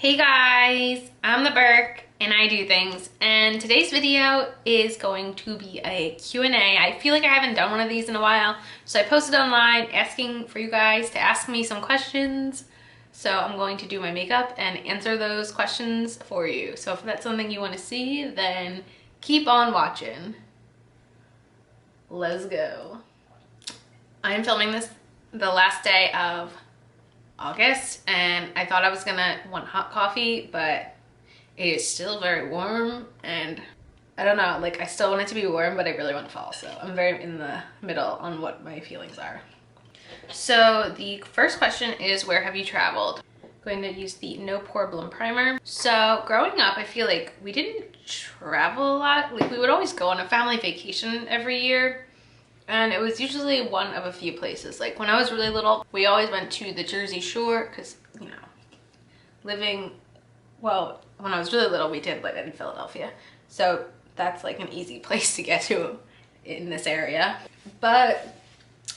Hey guys, I'm the Burke and I do things, and today's video is going to be a Q&A. I feel like I haven't done one of these in a while, so I posted online asking for you guys to ask me some questions. So I'm going to do my makeup and answer those questions for you. So if that's something you want to see, then keep on watching. Let's go. I am filming this the last day of August, and I thought I was gonna want hot coffee, but it is still very warm, and I don't know, like I still want it to be warm, but I really want fall, so I'm very in the middle on what my feelings are. So the first question is, where have you traveled? I'm going to use the No Problem Primer. So growing up, I feel like we didn't travel a lot. Like we would always go on a family vacation every year, and it was usually one of a few places. Like when I was really little, we always went to the Jersey Shore because, you know, well, when I was really little, we did live in Philadelphia. So that's like an easy place to get to in this area. But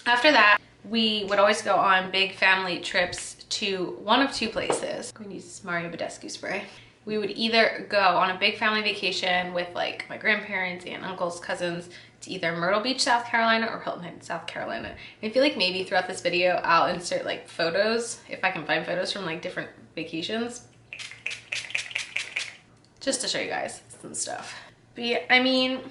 after that, we would always go on big family trips to one of two places. I'm going to use Mario Badescu spray. We would either go on a big family vacation with like my grandparents, aunt, uncles, cousins to either Myrtle Beach, South Carolina or Hilton Head, South Carolina. I feel like maybe throughout this video, I'll insert like photos, if I can find photos from like different vacations, just to show you guys some stuff. But yeah, I mean,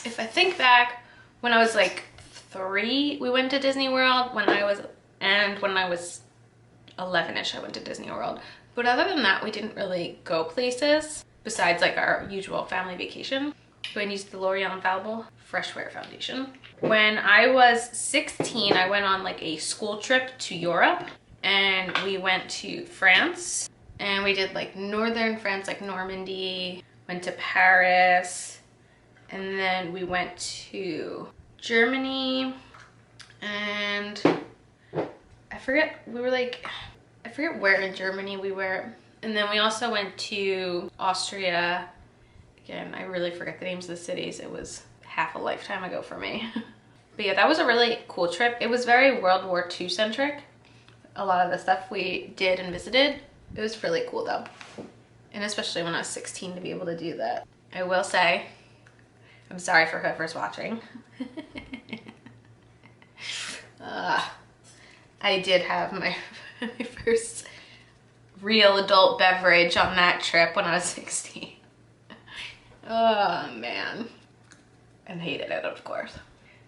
if I think back, when I was like 3, we went to Disney World. When I was 11-ish, I went to Disney World. But other than that, we didn't really go places besides like our usual family vacation. Go and use the L'Oreal Infallible Fresh Wear Foundation. When I was 16, I went on like a school trip to Europe, and we went to France, and we did like northern France, like Normandy, went to Paris, and then we went to Germany, and I forget where in Germany we were. And then we also went to Austria. Again, I really forget the names of the cities. It was half a lifetime ago for me. But yeah, that was a really cool trip. It was very World War II centric. A lot of the stuff we did and visited. It was really cool though. And especially when I was 16 to be able to do that. I will say, I'm sorry for whoever's watching. I did have my first real adult beverage on that trip when I was 16. Oh man, and hated it, of course.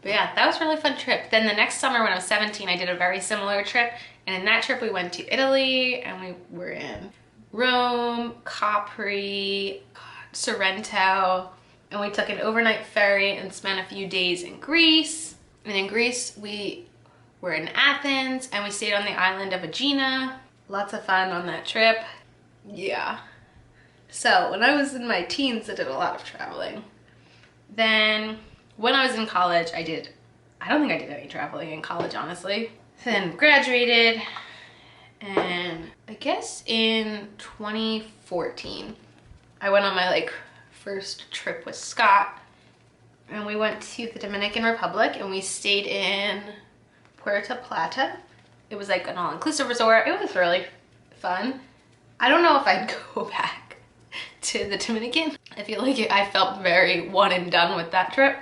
But yeah, that was a really fun trip. Then the next summer when I was 17, I did a very similar trip, and in that trip we went to Italy, and we were in Rome, Capri, Sorrento, and we took an overnight ferry and spent a few days in Greece. And in Greece we were in Athens, and we stayed on the island of Aegina. Lots of fun on that trip. Yeah. So when I was in my teens, I did a lot of traveling. Then when I was in college, I don't think I did any traveling in college, honestly. Then graduated, and I guess in 2014, I went on my like first trip with Scott, and we went to the Dominican Republic, and we stayed in Puerto Plata. It was like an all-inclusive resort. It was really fun. I don't know if I'd go back to the Dominican. I feel like I felt very one and done with that trip.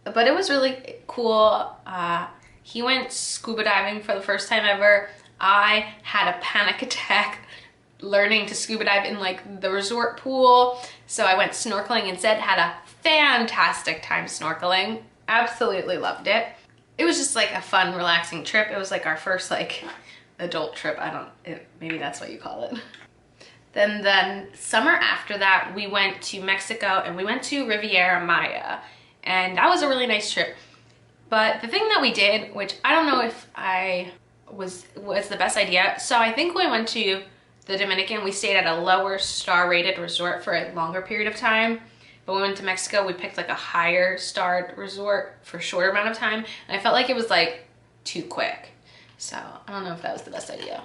But it was really cool. He went scuba diving for the first time ever. I had a panic attack learning to scuba dive in like the resort pool. So I went snorkeling instead, had a fantastic time snorkeling. Absolutely loved it. It was just like a fun, relaxing trip. It was like our first like adult trip. Maybe that's what you call it. Then the summer after that, we went to Mexico, and we went to Riviera Maya, and that was a really nice trip. But the thing that we did, which I don't know if was the best idea. So I think when we went to the Dominican, we stayed at a lower star rated resort for a longer period of time. But when we went to Mexico, we picked like a higher starred resort for a shorter amount of time. And I felt like it was like too quick. So I don't know if that was the best idea.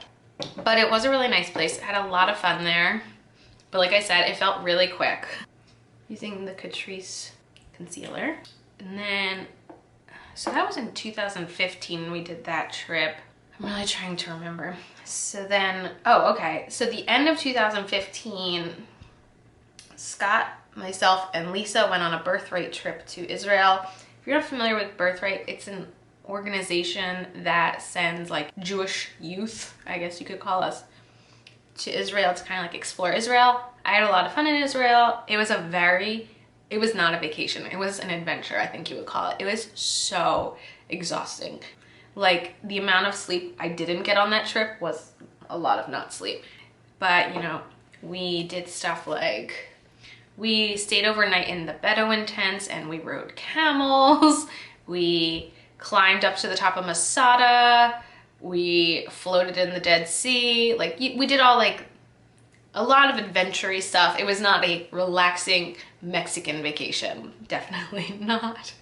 But it was a really nice place. I had a lot of fun there. But like I said, it felt really quick. Using the Catrice concealer. And then, so that was in 2015 we did that trip. I'm really trying to remember. So then, oh, okay. So the end of 2015, Scott, myself, and Lisa went on a birthright trip to Israel. If you're not familiar with Birthright, it's an organization that sends like Jewish youth, I guess you could call us, to Israel to kind of like explore Israel. I had a lot of fun in Israel. It was not a vacation. It was an adventure, I think you would call it. It was so exhausting. Like the amount of sleep I didn't get on that trip was a lot of not sleep. But you know, we did stuff like we stayed overnight in the Bedouin tents and we rode camels. We climbed up to the top of Masada. We floated in the Dead Sea. Like we did all like a lot of adventure-y stuff. It was not a relaxing Mexican vacation. Definitely not.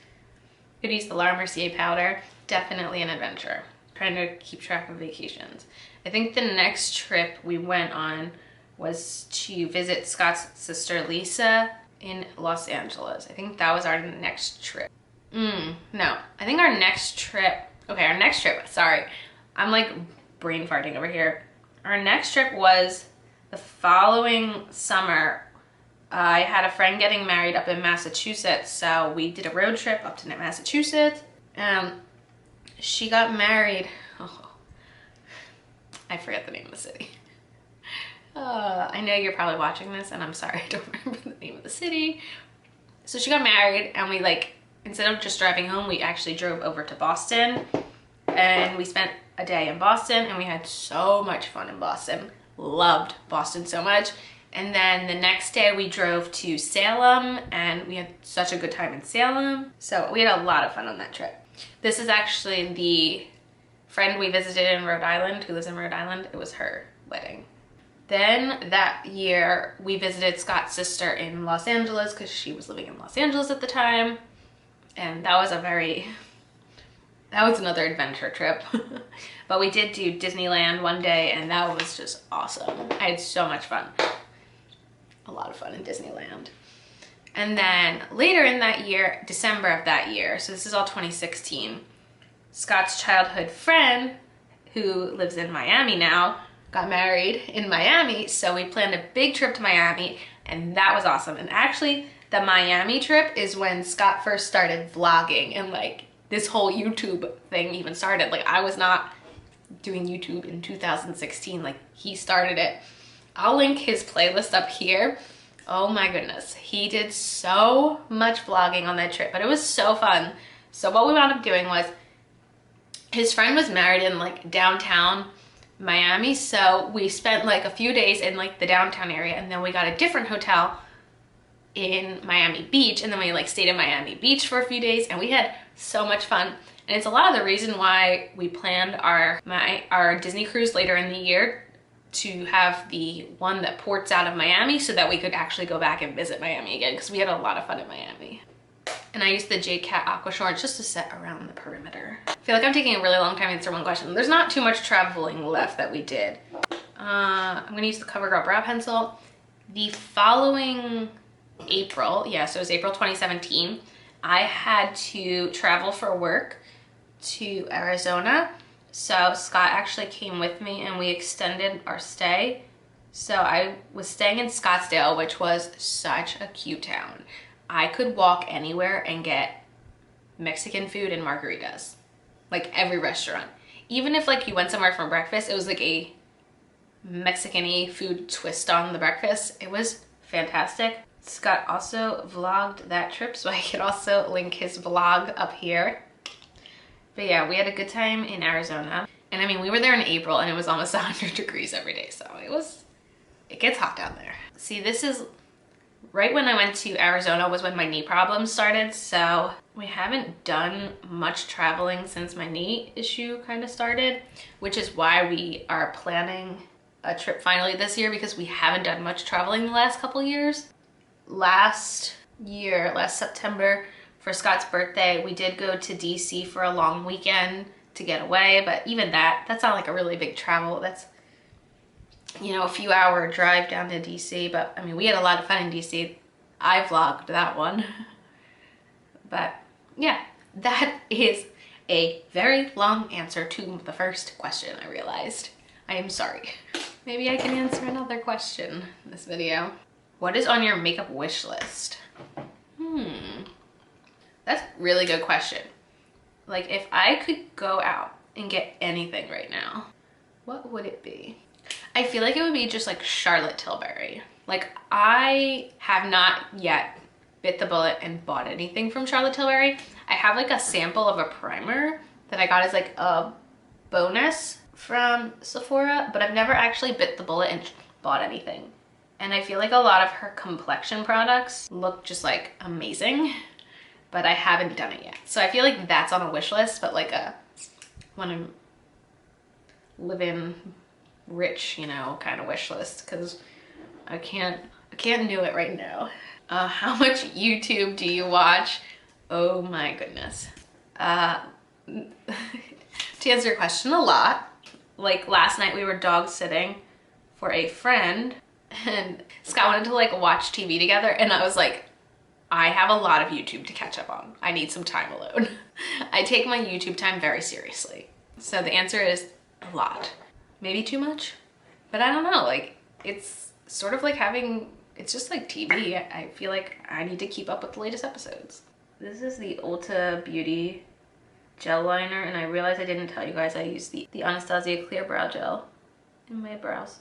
Could use the La Mercier powder. Definitely an adventure. Trying to keep track of vacations. I think the next trip we went on was to visit Scott's sister Lisa in Los Angeles. I think that was our next trip. No, I think our next trip, sorry. I'm like brain farting over here. Our next trip was the following summer. I had a friend getting married up in Massachusetts, so we did a road trip up to Massachusetts. She got married, I forget the name of the city. I know you're probably watching this and I'm sorry, I don't remember the name of the city. So she got married and we like, instead of just driving home, we actually drove over to Boston and we spent a day in Boston and we had so much fun in Boston. Loved Boston so much. And then the next day we drove to Salem and we had such a good time in Salem. So we had a lot of fun on that trip. This is actually the friend we visited in Rhode Island who lives in Rhode Island. It was her wedding. Then that year we visited Scott's sister in Los Angeles because she was living in Los Angeles at the time. And that was another adventure trip. But we did do Disneyland one day and that was just awesome. I had so much fun. A lot of fun in Disneyland. And then later in that year, December of that year, so this is all 2016, Scott's childhood friend, who lives in Miami now, got married in Miami. So we planned a big trip to Miami and that was awesome. And actually the Miami trip is when Scott first started vlogging and like this whole YouTube thing even started. Like I was not doing YouTube in 2016, like he started it. I'll link his playlist up here. Oh my goodness, he did so much vlogging on that trip, but it was so fun. So what we wound up doing was, his friend was married in like downtown Miami, so we spent like a few days in like the downtown area and then we got a different hotel in Miami Beach and then we like stayed in Miami Beach for a few days and we had so much fun. And it's a lot of the reason why we planned our Disney cruise later in the year to have the one that ports out of Miami so that we could actually go back and visit Miami again because we had a lot of fun in Miami. And I used the JCat Aquashore just to set around the perimeter. I feel like I'm taking a really long time to answer one question. There's not too much traveling left that we did. I'm gonna use the CoverGirl brow pencil. The following April, so it was April 2017, I had to travel for work to Arizona. So Scott actually came with me and we extended our stay. So I was staying in Scottsdale, which was such a cute town. I could walk anywhere and get Mexican food and margaritas, like every restaurant. Even if like you went somewhere for breakfast, it was like a Mexican-y food twist on the breakfast. It was fantastic. Scott also vlogged that trip, so I could also link his vlog up here. But yeah, we had a good time in Arizona. And I mean, we were there in April and it was almost 100 degrees every day. So it gets hot down there. See, this is right when I went to Arizona was when my knee problems started. So we haven't done much traveling since my knee issue kind of started, which is why we are planning a trip finally this year because we haven't done much traveling the last couple years. Last September, for Scott's birthday, we did go to DC for a long weekend to get away, but even that's not like a really big travel. That's, you know, a few hour drive down to DC, but I mean, we had a lot of fun in DC. I vlogged that one. But yeah, that is a very long answer to the first question, I realized. I am sorry. Maybe I can answer another question in this video. What is on your makeup wish list? That's a really good question. Like, if I could go out and get anything right now, what would it be? I feel like it would be just like Charlotte Tilbury. Like, I have not yet bit the bullet and bought anything from Charlotte Tilbury. I have like a sample of a primer that I got as like a bonus from Sephora, but I've never actually bit the bullet and bought anything. And I feel like a lot of her complexion products look just like amazing, but I haven't done it yet. So I feel like that's on a wish list, but like a when I'm living rich, you know, kind of wish list, because I can't do it right now. How much YouTube do you watch? Oh my goodness. To answer your question, a lot. Like last night we were dog sitting for a friend and Scott wanted to like watch TV together, and I was like, I have a lot of YouTube to catch up on. I need some time alone. I take my YouTube time very seriously. So the answer is a lot. Maybe too much, but I don't know. Like, it's sort of like having, it's just like TV. I feel like I need to keep up with the latest episodes. This is the Ulta Beauty gel liner, and I realized I didn't tell you guys I use the Anastasia Clear Brow Gel in my brows.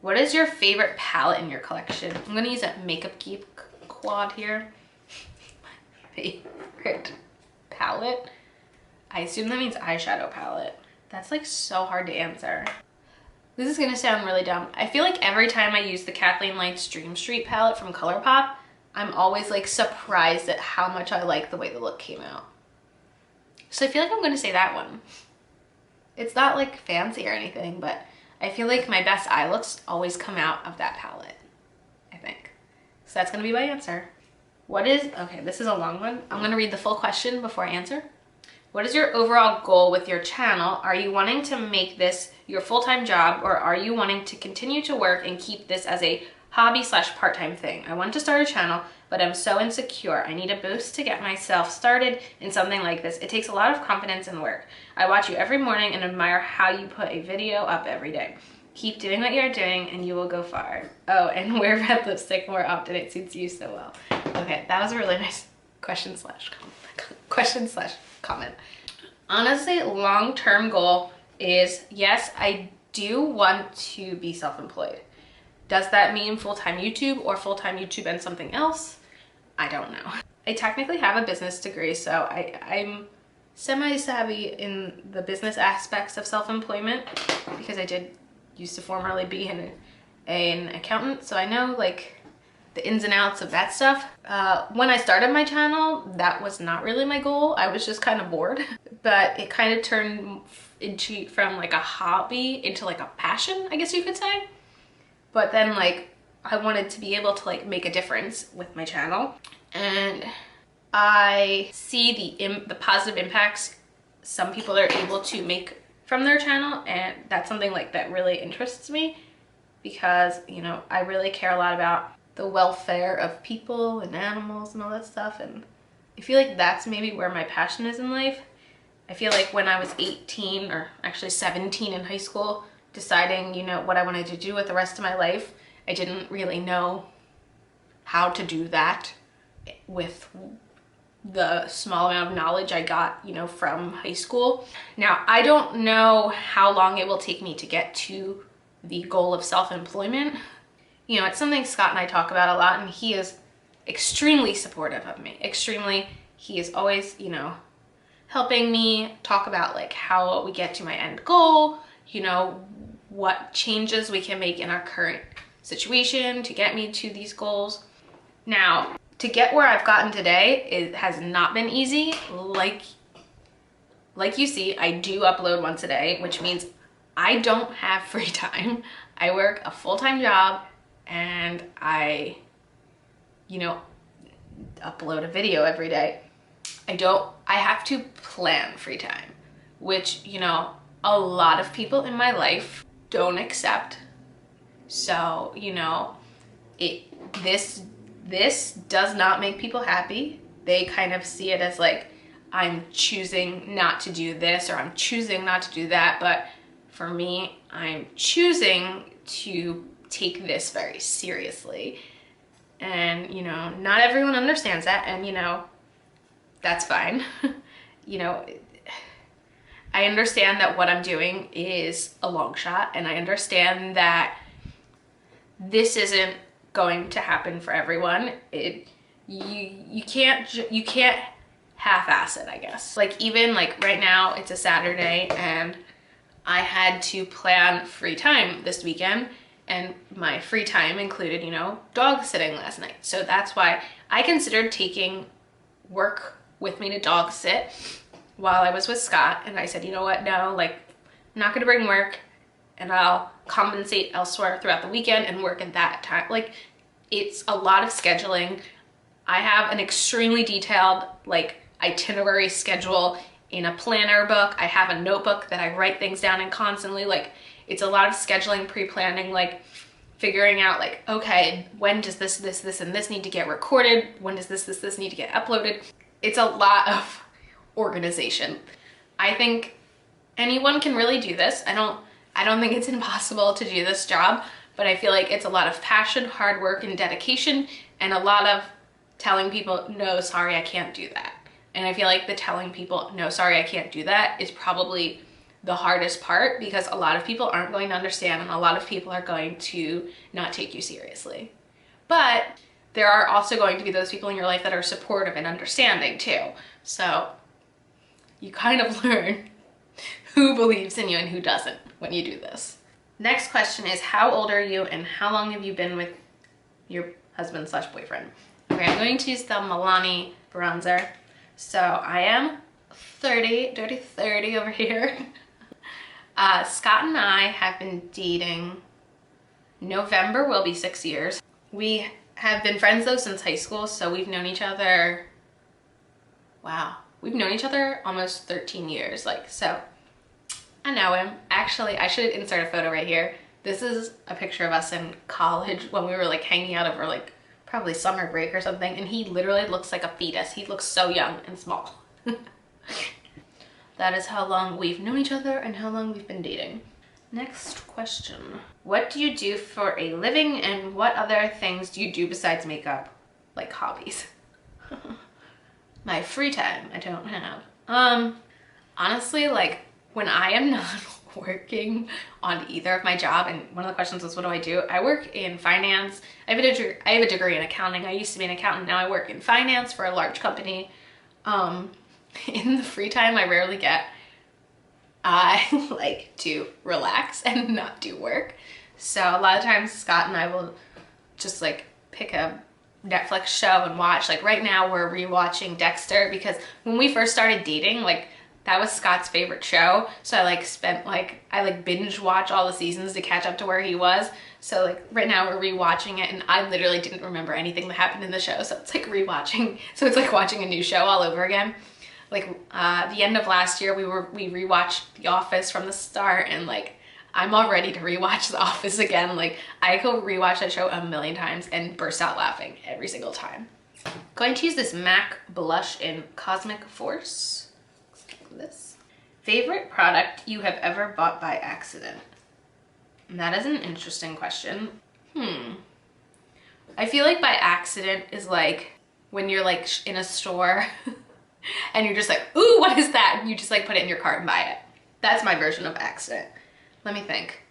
What is your favorite palette in your collection? I'm gonna use that Makeup Geek quad here. My favorite palette? I assume that means eyeshadow palette. That's like so hard to answer. This is gonna sound really dumb. I feel like every time I use the Kathleen Lights Dream Street palette from ColourPop, I'm always like surprised at how much I like the way the look came out. So I feel like I'm gonna say that one. It's not like fancy or anything, but I feel like my best eye looks always come out of that palette, I think. So that's gonna be my answer. What is, okay, this is a long one. I'm gonna read the full question before I answer. What is your overall goal with your channel? Are you wanting to make this your full-time job, or are you wanting to continue to work and keep this as a hobby / part-time thing? I want to start a channel, but I'm so insecure. I need a boost to get myself started in something like this. It takes a lot of confidence and work. I watch you every morning and admire how you put a video up every day. Keep doing what you're doing and you will go far. Oh, and wear red lipstick more often. It suits you so well. Okay, that was a really nice question / comment. Honestly, long-term goal is, yes, I do want to be self-employed. Does that mean full-time YouTube or full-time YouTube and something else? I don't know. I technically have a business degree, so I'm semi-savvy in the business aspects of self-employment because I did used to formerly be an accountant, so I know like the ins and outs of that stuff. When I started my channel, that was not really my goal. I was just kind of bored, but it kind of turned from like a hobby into like a passion, I guess you could say. But then like I wanted to be able to like make a difference with my channel, and I see the positive impacts some people are able to make from their channel, and that's something like that really interests me because, you know, I really care a lot about the welfare of people and animals and all that stuff, and I feel like that's maybe where my passion is in life. I feel like when I was 18 or actually 17 in high school, deciding, you know, what I wanted to do with the rest of my life, I didn't really know how to do that with the small amount of knowledge I got, you know, from high school. Now, I don't know how long it will take me to get to the goal of self-employment. You know, it's something Scott and I talk about a lot, and he is extremely supportive of me. Extremely. He is always, you know, helping me talk about like how we get to my end goal, you know, what changes we can make in our current situation to get me to these goals. Now, to get where I've gotten today, it has not been easy. Like you see, I do upload once a day, which means I don't have free time. I work a full-time job and I, you know, upload a video every day. I have to plan free time, which, you know, a lot of people in my life don't accept. So, you know, this does not make people happy. They kind of see it as like I'm choosing not to do this or I'm choosing not to do that, but for me, I'm choosing to take this very seriously. And, you know, not everyone understands that, and, you know, that's fine. You know, I understand that what I'm doing is a long shot, and I understand that this isn't going to happen for everyone. You can't half-ass it, I guess. Like, even like right now, it's a Saturday, and I had to plan free time this weekend, and my free time included, you know, dog sitting last night. So that's why I considered taking work with me to dog sit while I was with Scott. And I said, you know what, no, like, I'm not gonna bring work, and I'll compensate elsewhere throughout the weekend and work at that time. Like, it's a lot of scheduling. I have an extremely detailed, like, itinerary schedule in a planner book. I have a notebook that I write things down in constantly. Like, it's a lot of scheduling, pre-planning, like figuring out like, okay, when does this, and this need to get recorded? When does this need to get uploaded? It's a lot of organization. I think anyone can really do this. I don't think it's impossible to do this job, but I feel like it's a lot of passion, hard work, and dedication, and a lot of telling people, no, sorry, I can't do that. And I feel like the telling people, no, sorry, I can't do that is probably the hardest part, because a lot of people aren't going to understand, and a lot of people are going to not take you seriously. But there are also going to be those people in your life that are supportive and understanding too. So you kind of learn who believes in you and who doesn't when you do this. Next question is, how old are you and how long have you been with your husband/boyfriend? Okay, I'm going to use the Milani bronzer. So I am 30, dirty 30 over here. Scott and I have been dating. November will be 6 years. We have been friends though since high school, so we've known each other, wow, we've known each other almost 13 years. Like, so I know him. Actually, I should insert a photo right here. This is a picture of us in college when we were like hanging out over like probably summer break or something, and he literally looks like a fetus. He looks so young and small. That is how long we've known each other and how long we've been dating. Next question. What do you do for a living, and what other things do you do besides makeup? Like hobbies. My free time, I don't have. Honestly, like when I am not working on either of my job, and one of the questions was, what do I do? I work in finance. I have a degree in accounting. I used to be an accountant. Now I work in finance for a large company. In the free time I rarely get, I like to relax and not do work. So a lot of times Scott and I will just like pick a Netflix show and watch. Like right now we're rewatching Dexter, because when we first started dating, like that was Scott's favorite show. So I binge watch all the seasons to catch up to where he was. So like right now we're rewatching it, and I literally didn't remember anything that happened in the show. So it's like rewatching. So it's like watching a new show all over again. Like the end of last year, we rewatched The Office from the start, and like I'm all ready to rewatch The Office again. Like I could rewatch that show a million times and burst out laughing every single time. Going to use this MAC blush in Cosmic Force. This. Favorite product you have ever bought by accident? And that is an interesting question. I feel like by accident is like when you're like in a store and you're just like, ooh, what is that? And you just like put it in your cart and buy it. That's my version of accident. Let me think.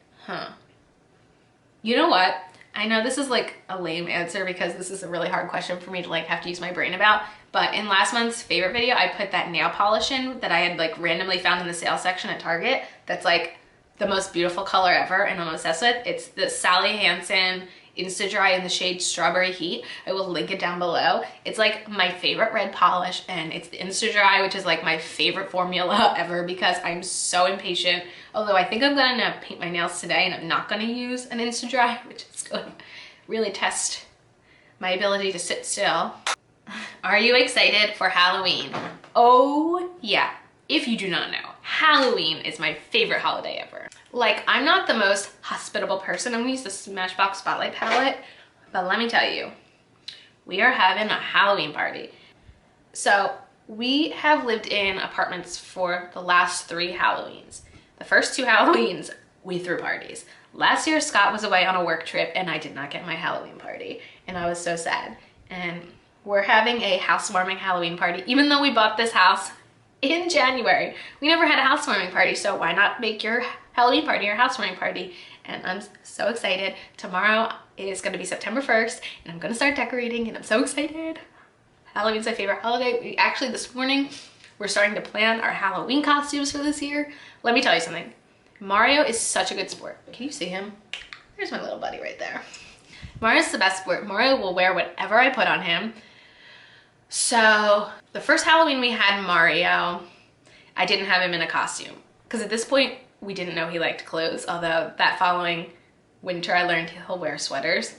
You know what? I know this is like a lame answer because this is a really hard question for me to like have to use my brain about, but in last month's favorite video, I put that nail polish in that I had like randomly found in the sale section at Target. That's like the most beautiful color ever and I'm obsessed with. It's the Sally Hansen Insta-Dry in the shade Strawberry Heat. I will link it down below. It's like my favorite red polish, and it's the Insta-Dry, which is like my favorite formula ever because I'm so impatient. Although I think I'm gonna paint my nails today and I'm not gonna use an Insta-Dry, which is gonna really test my ability to sit still. Are you excited for Halloween? Oh yeah. If you do not know, Halloween is my favorite holiday ever. Like, I'm not the most hospitable person. I'm gonna use the Smashbox Spotlight palette, but let me tell you, we are having a Halloween party. So we have lived in apartments for the last 3 Halloweens. The first 2 Halloweens, we threw parties. Last year, Scott was away on a work trip and I did not get my Halloween party. And I was so sad. And we're having a housewarming Halloween party, even though we bought this house in January. We never had a housewarming party, so why not make your Halloween party your housewarming party? And I'm so excited. Tomorrow is gonna be September 1st and I'm gonna start decorating and I'm so excited. Halloween's my favorite holiday. We actually, this morning, we're starting to plan our Halloween costumes for this year. Let me tell you something. Mario is such a good sport. Can you see him? There's my little buddy right there. Mario's the best sport. Mario will wear whatever I put on him. So the first Halloween we had Mario, I didn't have him in a costume. Because at this point, we didn't know he liked clothes. Although that following winter, I learned he'll wear sweaters.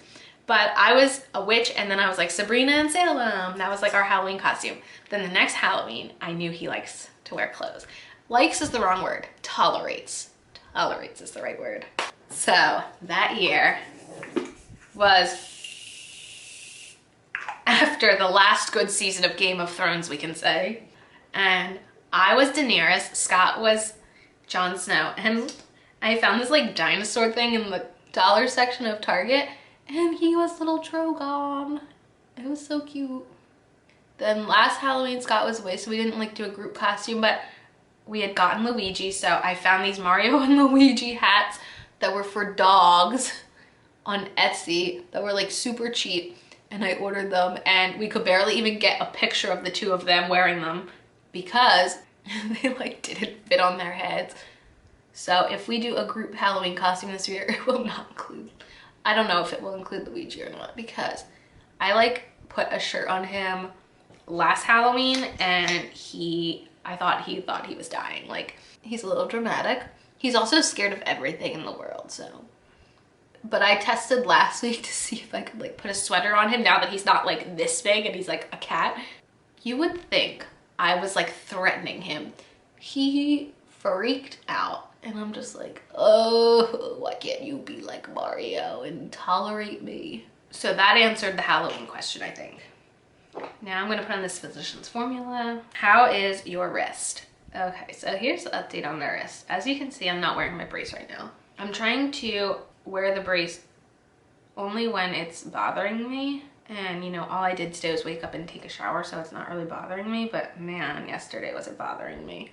But I was a witch and then I was like Sabrina and Salem. That was like our Halloween costume. Then the next Halloween, I knew he likes to wear clothes. Likes is the wrong word. Tolerates. Tolerates is the right word. So that year was after the last good season of Game of Thrones, we can say. And I was Daenerys, Scott was Jon Snow. And I found this like dinosaur thing in the dollar section of Target and he was little Drogon. It was so cute. Then last Halloween, Scott was away, so we didn't like do a group costume, but we had gotten Luigi, so I found these Mario and Luigi hats that were for dogs on Etsy that were like super cheap, and I ordered them and we could barely even get a picture of the 2 of them wearing them because they like didn't fit on their heads. So if we do a group Halloween costume this year, it will not include, I don't know if it will include Luigi or not, because I like put a shirt on him last Halloween and I thought he was dying. Like, he's a little dramatic. He's also scared of everything in the world, so. But I tested last week to see if I could like put a sweater on him now that he's not like this big and he's like a cat. You would think I was like threatening him. He freaked out and I'm just like, oh, why can't you be like Mario and tolerate me? So that answered the Halloween question, I think. Now I'm gonna put on this physician's formula. How is your wrist? Okay, so here's the update on the wrist. As you can see, I'm not wearing my brace right now. I'm trying to wear the brace only when it's bothering me. And you know, all I did today was wake up and take a shower, so it's not really bothering me, but man, yesterday was it bothering me.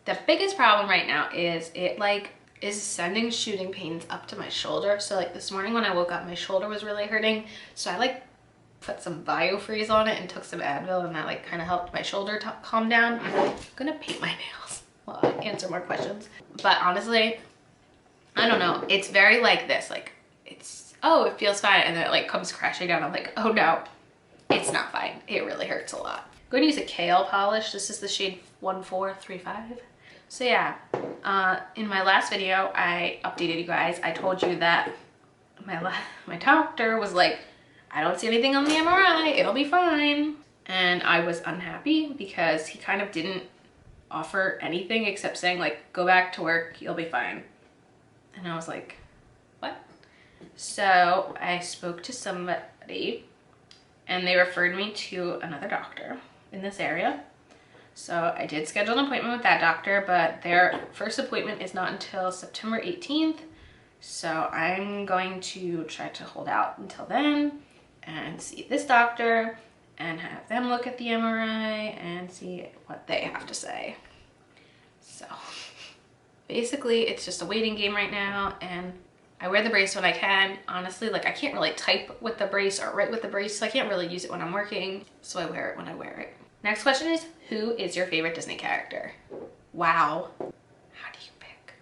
The biggest problem right now is it like is sending shooting pains up to my shoulder. So like this morning when I woke up, my shoulder was really hurting. So I like put some BioFreeze on it and took some Advil, and that like kind of helped my shoulder calm down. I'm gonna paint my nails while I answer more questions. But honestly, I don't know. It's very like this, like it's, oh, it feels fine. And then it like comes crashing down. I'm like, oh no, it's not fine. It really hurts a lot. I'm going to use a kale polish. This is the shade 1435. So yeah, in my last video, I updated you guys. I told you that my doctor was like, I don't see anything on the MRI, it'll be fine. And I was unhappy because he kind of didn't offer anything except saying like, go back to work, you'll be fine. And I was like, what? So I spoke to somebody and they referred me to another doctor in this area. So I did schedule an appointment with that doctor, but their first appointment is not until September 18th. So I'm going to try to hold out until then and see this doctor and have them look at the MRI and see what they have to say. So basically it's just a waiting game right now, and I wear the brace when I can. Honestly, like I can't really type with the brace or write with the brace, so I can't really use it when I'm working. So I wear it when I wear it. Next question is, who is your favorite Disney character? Wow. How do you pick?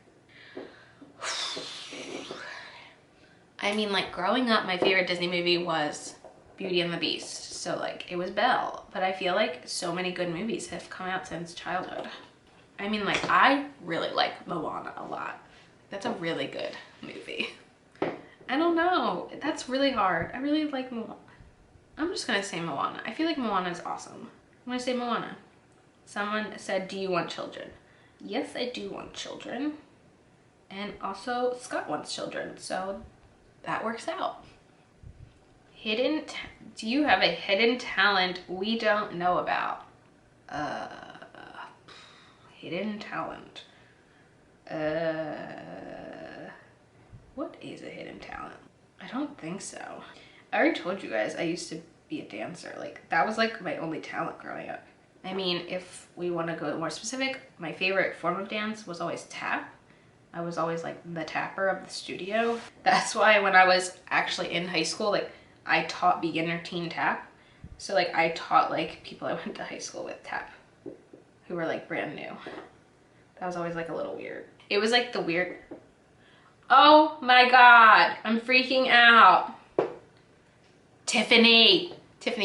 I mean, like growing up, my favorite Disney movie was Beauty and the Beast. So like it was Belle, but I feel like so many good movies have come out since childhood. I mean, like I really like Moana a lot. That's a really good movie. I don't know, that's really hard. I really like Moana. I'm just gonna say Moana. I feel like Moana is awesome. I'm gonna say Moana. Someone said, do you want children? Yes, I do want children. And also Scott wants children, so that works out. Do you have a hidden talent we don't know about? Hidden talent. What is a hidden talent? I don't think so. I already told you guys I used to be a dancer. Like, that was like my only talent growing up. I mean, if we want to go more specific, my favorite form of dance was always tap. I was always like the tapper of the studio. That's why when I was actually in high school, like I taught beginner teen tap. So like I taught like people I went to high school with tap who were like brand new. That was always like a little weird. It was like the weird, oh my God, I'm freaking out. Tiffany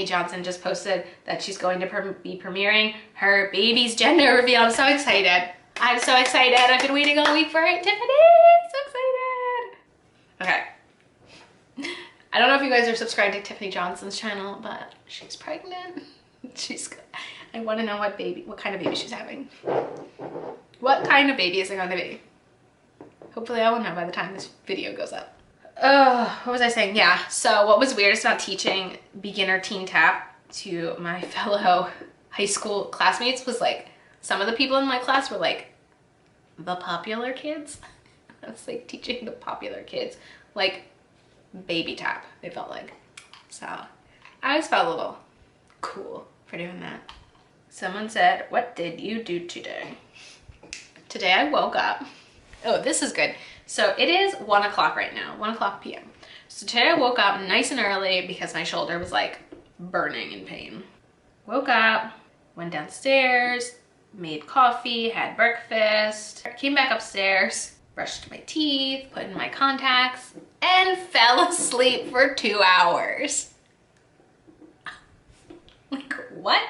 Johnson just posted that she's going to be premiering her baby's gender reveal. I'm so excited. I'm so excited. I've been waiting all week for it. Tiffany, so excited. Okay. I don't know if you guys are subscribed to Tiffany Johnson's channel, but she's pregnant. I want to know what kind of baby she's having. What kind of baby is it going to be? Hopefully I will know by the time this video goes up. What was I saying? Yeah, so what was weirdest about teaching beginner teen tap to my fellow high school classmates was like, some of the people in my class were like the popular kids. I was like teaching the popular kids like baby tap, they felt like. So I always felt a little cool for doing that. Someone said, what did you do today? Today I woke up. Oh, this is good. So it is 1 o'clock right now, 1 o'clock p.m. So today I woke up nice and early because my shoulder was like burning in pain. Woke up, went downstairs, made coffee, had breakfast, came back upstairs, brushed my teeth, put in my contacts, and fell asleep for 2 hours. Like, what?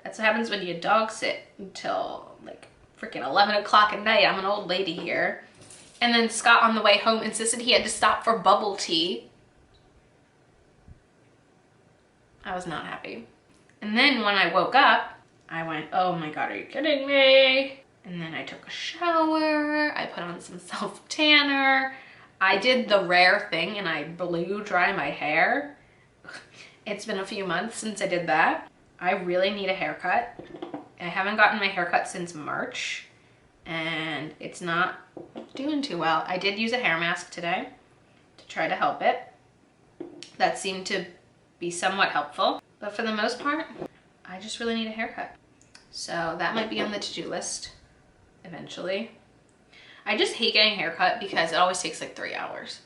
That's what happens when you dog sit until like freaking 11 o'clock at night. I'm an old lady here. And then Scott on the way home insisted he had to stop for bubble tea. I was not happy. And then when I woke up, I went, oh my God, are you kidding me? And then I took a shower. I put on some self-tanner. I did the rare thing and I blew dry my hair. It's been a few months since I did that. I really need a haircut. I haven't gotten my haircut since March and it's not doing too well. I did use a hair mask today to try to help it. That seemed to be somewhat helpful, but for the most part, I just really need a haircut. So that might be on the to-do list eventually. I just hate getting a haircut because it always takes like 3 hours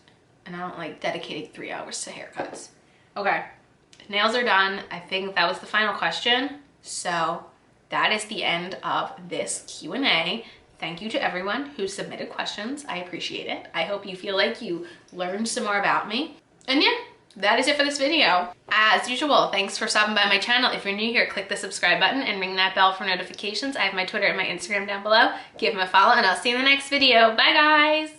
and I don't like dedicating 3 hours to haircuts. Okay, nails are done. I think that was the final question. So that is the end of this Q&A. Thank you to everyone who submitted questions. I appreciate it. I hope you feel like you learned some more about me. And yeah, that is it for this video. As usual, thanks for stopping by my channel. If you're new here, click the subscribe button and ring that bell for notifications. I have my Twitter and my Instagram down below. Give them a follow and I'll see you in the next video. Bye guys.